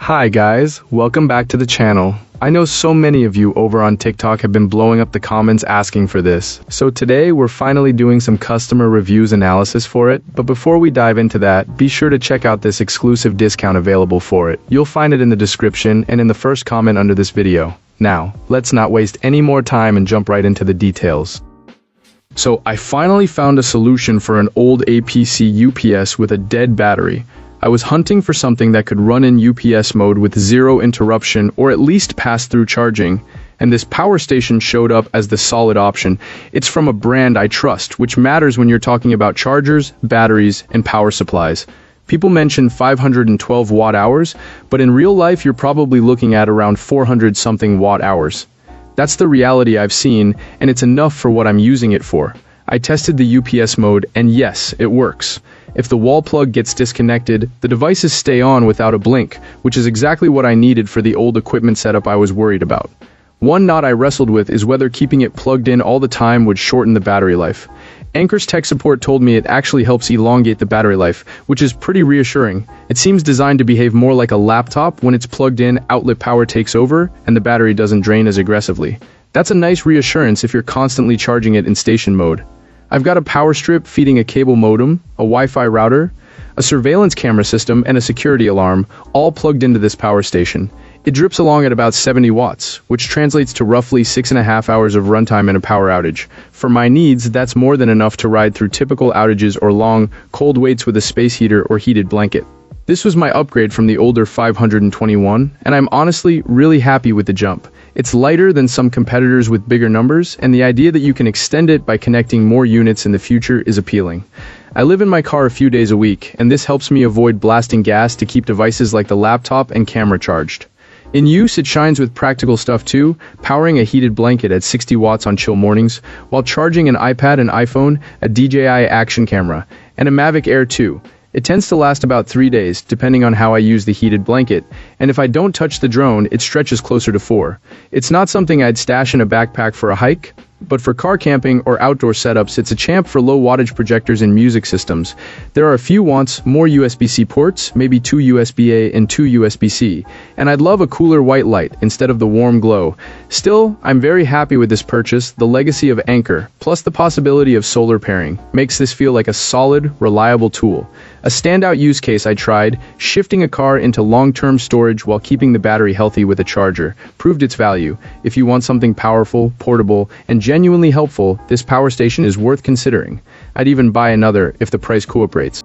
Hi guys, welcome back to the channel. I know so many of you over on TikTok have been blowing up the comments asking for this. So today we're finally doing some customer reviews analysis for it, but before we dive into that, be sure to check out this exclusive discount available for it. You'll find it in the description and in the first comment under this video. Now, let's not waste any more time and jump right into the details. So I finally found a solution for an old APC UPS with a dead battery. I was hunting for something that could run in UPS mode with zero interruption or at least pass through charging, and this power station showed up as the solid option. It's from a brand I trust, which matters when you're talking about chargers, batteries, and power supplies. People mention 512 watt hours, but in real life you're probably looking at around 400 something watt hours. That's the reality I've seen, and it's enough for what I'm using it for. I tested the UPS mode, and yes, it works. If the wall plug gets disconnected, the devices stay on without a blink, which is exactly what I needed for the old equipment setup I was worried about. One knot I wrestled with is whether keeping it plugged in all the time would shorten the battery life. Anker's tech support told me it actually helps elongate the battery life, which is pretty reassuring. It seems designed to behave more like a laptop. When it's plugged in, outlet power takes over, and the battery doesn't drain as aggressively. That's a nice reassurance if you're constantly charging it in station mode. I've got a power strip feeding a cable modem, a Wi-Fi router, a surveillance camera system, and a security alarm, all plugged into this power station. It drips along at about 70 watts, which translates to roughly 6.5 hours of runtime in a power outage. For my needs, that's more than enough to ride through typical outages or long, cold waits with a space heater or heated blanket. This was my upgrade from the older 521, and I'm honestly really happy with the jump. It's lighter than some competitors with bigger numbers, and the idea that you can extend it by connecting more units in the future is appealing. I live in my car a few days a week, and this helps me avoid blasting gas to keep devices like the laptop and camera charged. In use, it shines with practical stuff too, powering a heated blanket at 60 watts on chill mornings, while charging an iPad and iPhone, a DJI action camera, and a Mavic Air 2. It tends to last about 3 days, depending on how I use the heated blanket, and if I don't touch the drone, it stretches closer to 4. It's not something I'd stash in a backpack for a hike, but for car camping or outdoor setups, it's a champ for low wattage projectors and music systems. There are a few wants, more USB-C ports, maybe 2 USB-A and 2 USB-C, and I'd love a cooler white light instead of the warm glow. Still, I'm very happy with this purchase. The legacy of Anker, plus the possibility of solar pairing, makes this feel like a solid, reliable tool. A standout use case I tried, shifting a car into long-term storage while keeping the battery healthy with a charger, proved its value. If you want something powerful, portable, and genuinely helpful, this power station is worth considering. I'd even buy another if the price cooperates.